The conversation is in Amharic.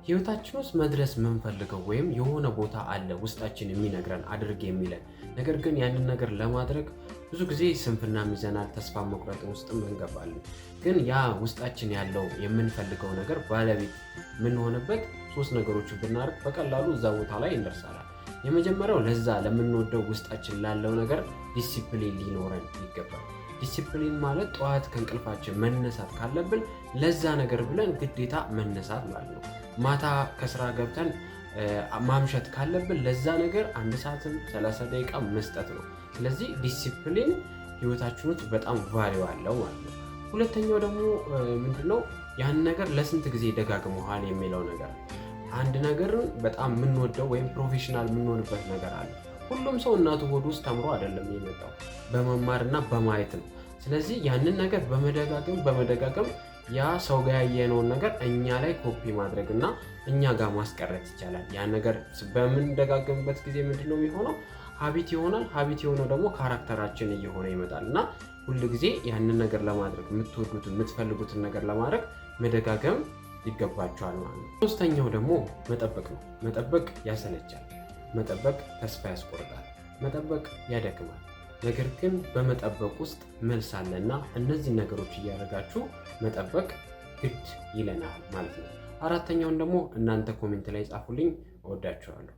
ህይወታችን ውስጥ መድረስ የምንፈልገው ወይም የሆነ ቦታ አለ ውስጣችን የሚነግረን አድርግ የሚለን ነገር ግን ያንን ነገር ለማድረግ ብዙ ጊዜ ስንፍና ይዘናል፣ ተስፋ መቁረጥ ውስጥም እንገባለን። ግን ያ ውስጣችን ያለው የምንፈልገው ነገር ባለቤት የምንሆንበት ሶስት ነገሮችን ብናደርግ በቀላሉ እዛ ቦታ ላይ እንደርሳለን። የመጀመሪያው ለዛ ለምንወደው ውስጣችን ላለው ነገር ዲሲፕሊን ሊኖረን ይገባል። ዲሲፕሊን ማለት ጠዋት ከእንቅልፋችን መነሳት ካለብን ለዛ ነገር ብለን ግዴታ መነሳት ማለት ነው። ማታ ከስራ ገብተን ማምሸት ካለብን ለዛ ነገር 1 ሰዓትም 30 ደቂቃ መስጠት ነው። ስለዚህ ዲሲፕሊን ህይወታችን ውስጥ በጣም ቫልዩ አለው ማለት ነው። ሁለተኛው ደግሞ ምንድነው ያን ነገር ለስንት ጊዜ ደጋግመዋል የሚለው ነገር። አንድ ነገርን በጣም የምንወደው ወይም ፕሮፌሽናል የምንሆንበት ነገር አለ። ሁሉም ሰው እናቱ ሆድ ውስጥ ተምሮ አይደለም የመጣው፣ በመማርና በማየት ነው። ስለዚህ ያንን ነገር በመደጋገም ያ ሰው ጋር ያየነውን ነገር እኛ ላይ ኮፒ ማድረግ እና እኛ ጋር ማስቀረት ይቻላል። ያ ነገር በምንደጋገምበት ጊዜ ምንድነው የሚሆነው? ሀቢት ይሆናል። ሀቢት የሆነው ደግሞ ካራክተራችን እየሆነ ይመጣል እና ሁል ጊዜ ያንን ነገር ለማድረግ የምትፈልጉትን ነገር ለማድረግ መደጋገም ይገባቸዋል ማለት ነው። ሶስተኛው ደግሞ መጠበቅ ነው። መጠበቅ ያሰለቻል። መጠበቅ ተስፋ ያስቆርጣል። መጠበቅ ያደክማል። ነገር ግን በመጠበቅ ውስጥ መልስ አለና እነዚህን ነገሮች እያደረጋችሁ መጠበቅ ግድ ይለናል ማለት ነው። አራተኛውን ደግሞ እናንተ ኮሜንት ላይ ጻፉልኝ። እወዳችኋለሁ።